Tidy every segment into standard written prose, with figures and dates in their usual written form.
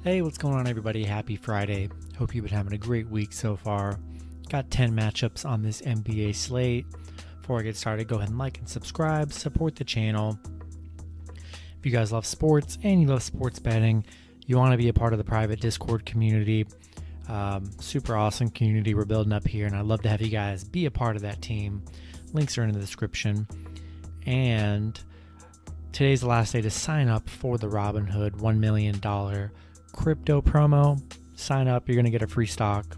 Hey, what's going on, everybody? Happy Friday. Hope you've been having a great week so far. Got 10 matchups on this NBA slate. Before I get started, go ahead and like and subscribe, support the channel. If you guys love sports and you love sports betting, you want to be a part of the private Discord community. Super awesome community we're building up here, and I'd love to have you guys be a part of that team. Links are in the description. And today's the last day to sign up for the Robinhood $1 million crypto promo. Sign up, you're going to get a free stock,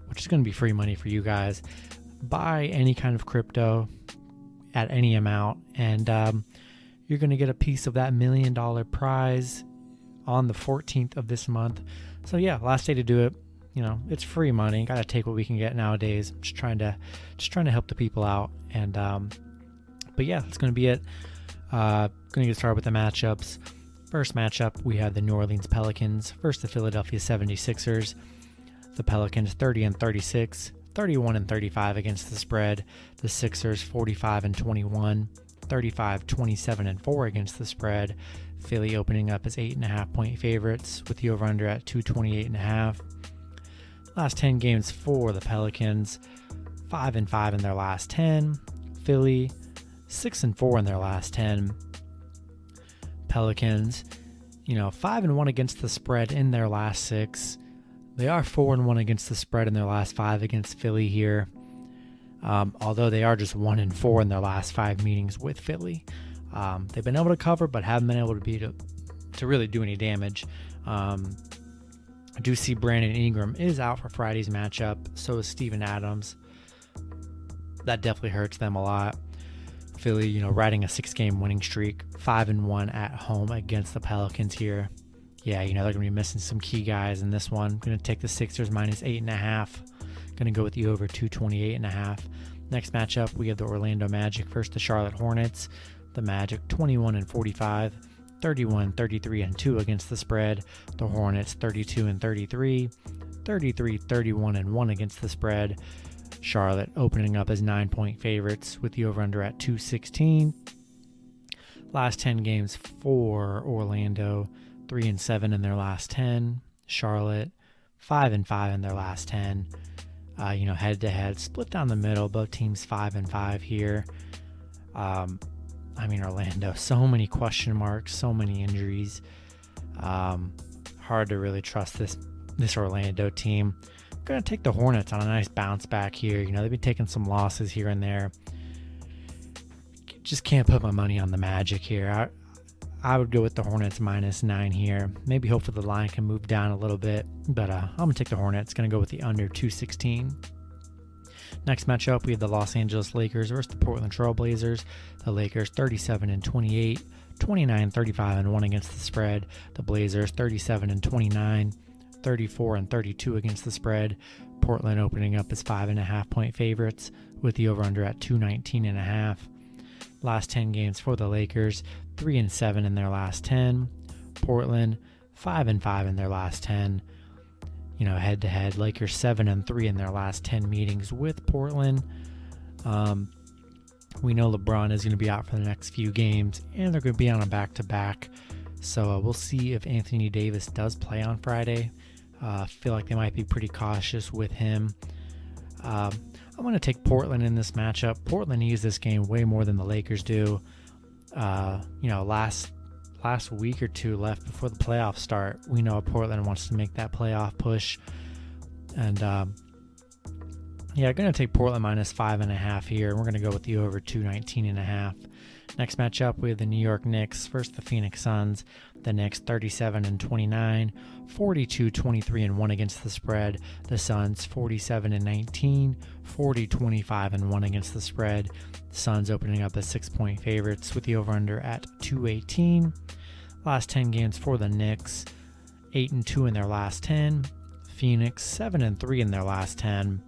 which is going to be free money for you guys. Buy any kind of crypto at any amount, and you're going to get a piece of that $1 million prize on the 14th of this month. So yeah, last day to do it. You know, it's free money. Got to take what we can get nowadays. Just trying to help the people out. And but yeah, that's going to be it. Going to get started with the matchups. First matchup, we have the New Orleans Pelicans versus the Philadelphia 76ers. The Pelicans 30-36, 31-35 against the spread. The Sixers 45-21, 35-27-4 against the spread. Philly opening up as 8.5 point favorites with the over-under at 228.5. Last 10 games for the Pelicans, 5-5 in their last 10. Philly 6-4 in their last 10. Pelicans, 5-1 against the spread in their last 6. They are 4-1 against the spread in their last 5 against Philly here. Although they are just 1-4 in their last 5 meetings with Philly. They've been able to cover, but haven't been able to really do any damage. I do see Brandon Ingram is out for Friday's matchup. So is Steven Adams. That definitely hurts them a lot. Philly, riding a 6-game winning streak, 5-1 at home against the Pelicans here. Yeah, they're going to be missing some key guys in this one. Going to take the Sixers minus 8.5. Going to go with the over 228.5. Next matchup, we have the Orlando Magic versus the Charlotte Hornets. The Magic 21-45, 31-33-2 against the spread. The Hornets 32-33, 33-31-1 against the spread. Charlotte opening up as 9-point favorites with the over-under at 216. Last 10 games for Orlando, 3-7 in their last 10. Charlotte 5-5 in their last 10. Head-to-head, split down the middle. Both teams 5-5 here. Orlando, so many question marks, so many injuries. Hard to really trust this Orlando team. Going to take the Hornets on a nice bounce back here. They've been taking some losses here and there. Just can't put my money on the Magic here. I would go with the Hornets minus 9 here. Maybe hopefully the line can move down a little bit, but I'm going to take the Hornets. Going to go with the under 216. Next matchup, we have the Los Angeles Lakers versus the Portland Trail Blazers. The Lakers 37-28, 29-35-1 against the spread. The Blazers 37-29, 34-32 against the spread. Portland opening up as 5.5 point favorites with the over-under at 219.5. Last 10 games for the Lakers, 3-7 in their last 10. Portland 5-5 in their last 10. Head-to-head, Lakers 7-3 in their last 10 meetings with Portland. We know LeBron is going to be out for the next few games, and they're going to be on a back-to-back. So we'll see if Anthony Davis does play on Friday. I feel like they might be pretty cautious with him. I'm going to take Portland in this matchup. Portland needs this game way more than the Lakers do. Last week or two left before the playoffs start. We know Portland wants to make that playoff push. And going to take Portland minus 5.5 here. We're going to go with the over 219.5. Next matchup, we have the New York Knicks versus the Phoenix Suns. The Knicks 37-29, 42-23-1 against the spread. The Suns 47-19, 40-25-1 against the spread. The Suns opening up as 6-point favorites with the over-under at 218. Last 10 games for the Knicks, 8-2 in their last 10. Phoenix 7-3 in their last 10.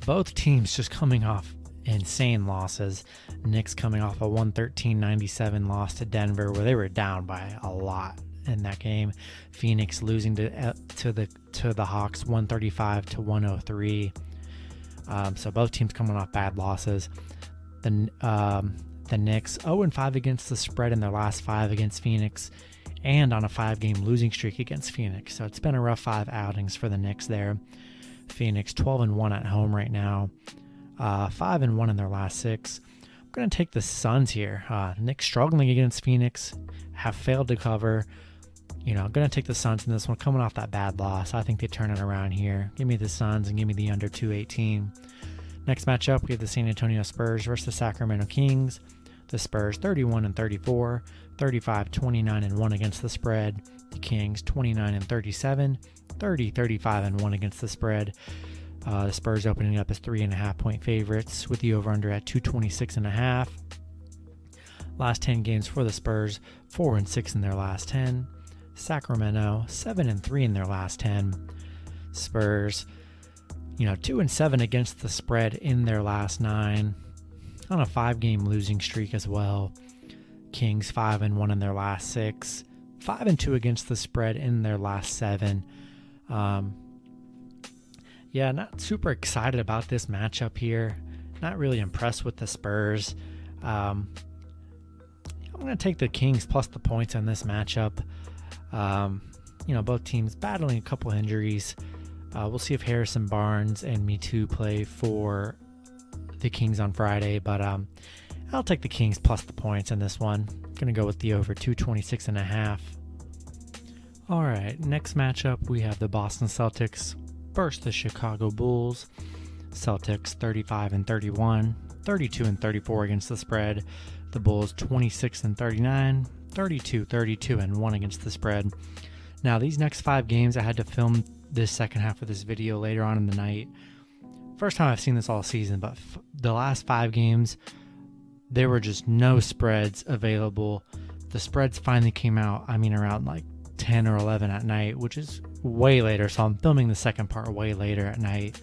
Both teams just coming off insane losses. Knicks coming off a 113-97 loss to Denver, where they were down by a lot in that game. Phoenix losing to the Hawks 135-103. So both teams coming off bad losses. The Knicks 0-5 against the spread in their last 5 against Phoenix, and on a 5-game losing streak against Phoenix. So it's been a rough 5 outings for the Knicks there. Phoenix 12-1 at home right now, 5-1 in their last 6. I'm going to take the Suns here. Knicks struggling against Phoenix, have failed to cover. I'm going to take the Suns in this one, coming off that bad loss. I think they turn it around here. Give me the Suns and give me the under 218. Next matchup, we have the San Antonio Spurs versus the Sacramento Kings. The Spurs 31-34, 35-29-1 against the spread. The Kings 29-37, 30-35-1 against the spread. The Spurs opening up as 3.5-point favorites with the over/under at 226.5. Last 10 games for the Spurs, 4-6 in their last 10. Sacramento 7-3 in their last 10. Spurs, 2-7 against the spread in their last 9. On a 5-game losing streak as well. Kings 5-1 in their last 6. 5-2 against the spread in their last 7. Not super excited about this matchup here. Not really impressed with the Spurs. I'm going to take the Kings plus the points on this matchup. Both teams battling a couple injuries. We'll see if Harrison Barnes and Me Too play for the Kings on Friday, but I'll take the Kings plus the points in this one. Going to go with the over 226.5. All right, next matchup we have the Boston Celtics versus the Chicago Bulls. Celtics 35-31, 32-34 against the spread. The Bulls 26-39, 32-32-1 against the spread. Now these next 5 games, I had to film this second half of this video later on in the night. First time I've seen this all season, but the last 5 games, there were just no spreads available. The spreads finally came out, around like 10 or 11 at night, which is way later. So I'm filming the second part way later at night.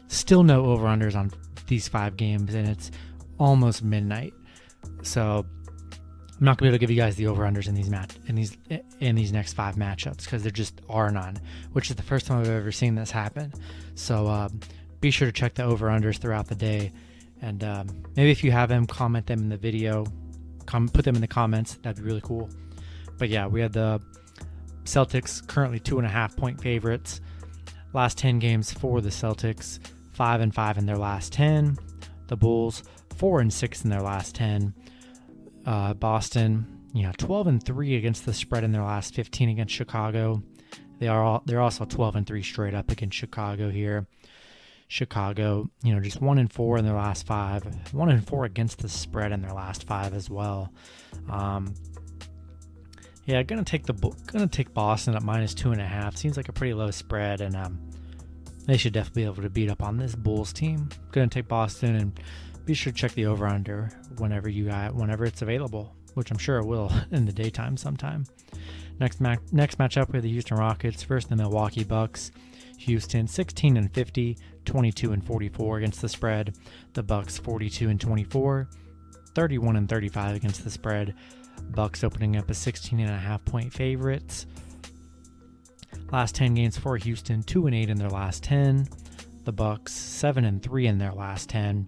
Still no over-unders on these 5 games, and it's almost midnight. So I'm not going to be able to give you guys the over-unders in these next 5 matchups because there just are none, which is the first time I've ever seen this happen. So be sure to check the over-unders throughout the day, and maybe if you have them, comment them in the video, put them in the comments. That'd be really cool. But yeah, we had the Celtics currently 2.5-point favorites. Last 10 games for the Celtics, 5-5 in their last 10. The Bulls 4-6 in their last 10. Boston, 12-3 against the spread in their last 15 against Chicago. They're also 12-3 straight up against Chicago here. Chicago, just 1-4 in their last 5, 1-4 against the spread in their last 5 as well. Gonna take Boston at -2.5. Seems like a pretty low spread, and they should definitely be able to beat up on this Bulls team. Gonna take Boston, and be sure to check the over/under whenever it's available, which I'm sure it will in the daytime sometime. Next matchup, we have the Houston Rockets versus the Milwaukee Bucks. Houston 16-50, 22-44 against the spread. The Bucks 42-24, 31-35 against the spread. Bucks opening up as 16.5-point favorites. Last 10 games for Houston, 2-8 in their last 10. The Bucks 7-3 in their last 10.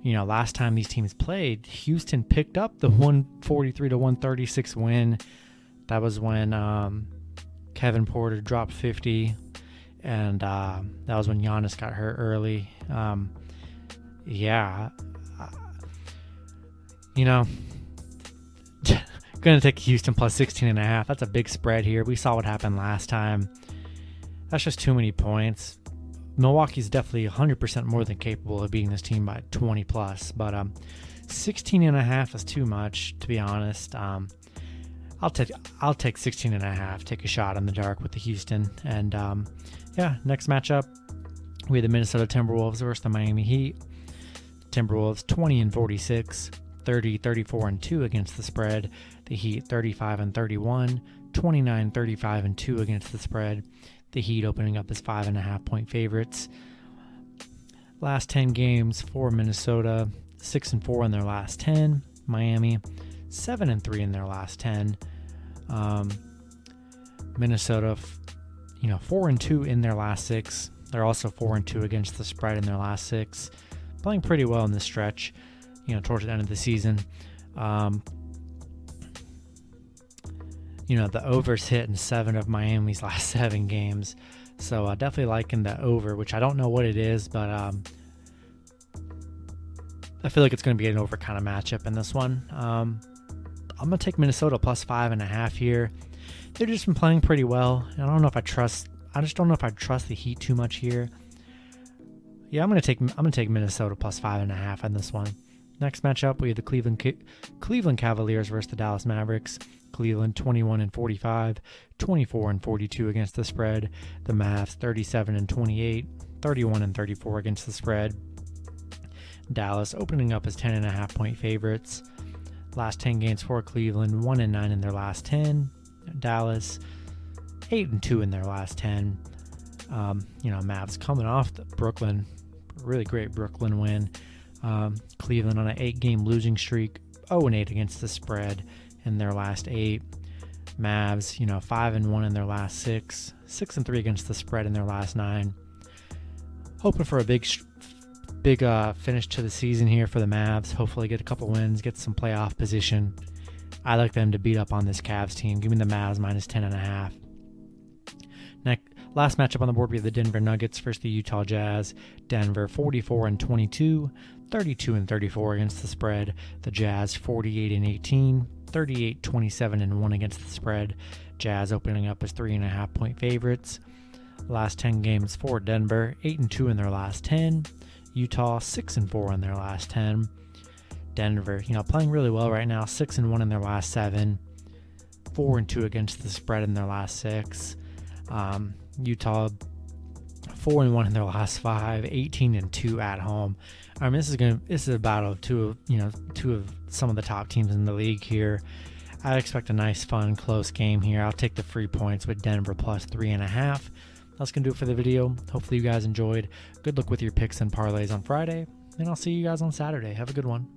Last time these teams played, Houston picked up the 143-136 win. That was when Kevin Porter dropped 50, and that was when Giannis got hurt early. Going to take Houston plus 16.5. That's a big spread here. We saw what happened last time. That's just too many points. Milwaukee's definitely 100% more than capable of beating this team by 20 plus, but 16.5 is too much, to be honest. I'll take 16.5. Take a shot in the dark with the Houston. And next matchup, we have the Minnesota Timberwolves versus the Miami Heat. Timberwolves 20-46, 30-34-2 against the spread. The Heat 35-31, 29-35-2 against the spread. The Heat opening up as 5.5-point favorites. Last 10 games for Minnesota, 6-4 in their last 10. Miami 7-3 in their last 10. Minnesota, 4-2 in their last 6. They're also 4-2 against the spread in their last 6. Playing pretty well in this stretch, towards the end of the season. The over's hit in 7 of Miami's last 7 games. So definitely liking the over, which I don't know what it is, but I feel like it's going to be an over kind of matchup in this one. I'm going to take Minnesota plus 5.5 here. They've just been playing pretty well. I just don't know if I trust the Heat too much here. Yeah, I'm going to take Minnesota plus 5.5 on this one. Next matchup, we have the Cleveland Cavaliers versus the Dallas Mavericks. Cleveland 21-45, 24-42 against the spread. The Mavs 37-28, 31-34 against the spread. Dallas opening up as 10.5 point favorites. Last 10 games for Cleveland, 1-9 in their last 10. Dallas 8-2 in their last 10. Mavs coming off the really great Brooklyn win. Cleveland on an 8-game losing streak, 0-8 against the spread in their last 8. Mavs, 5-1 in their last 6, 6-3 against the spread in their last 9. Hoping for a big finish to the season here for the Mavs. Hopefully get a couple wins, get some playoff position. I like them to beat up on this Cavs team. Give me the Mavs minus 10.5. Last matchup on the board, we have the Denver Nuggets versus the Utah Jazz. Denver 44-22, 32-34 against the spread. The Jazz 48-18, 38-27-1 against the spread. Jazz opening up as 3.5 point favorites. Last 10 games for Denver, 8-2 in their last 10. Utah 6-4 in their last 10. Denver, playing really well right now, 6-1 in their last 7, 4-2 against the spread in their last 6. Utah 4-1 in their last 5, 18-2 at home. This is a battle of two of some of the top teams in the league here. I expect a nice, fun, close game here. I'll take the free points with Denver plus 3.5. That's going to do it for the video. Hopefully you guys enjoyed. Good luck with your picks and parlays on Friday, and I'll see you guys on Saturday. Have a good one.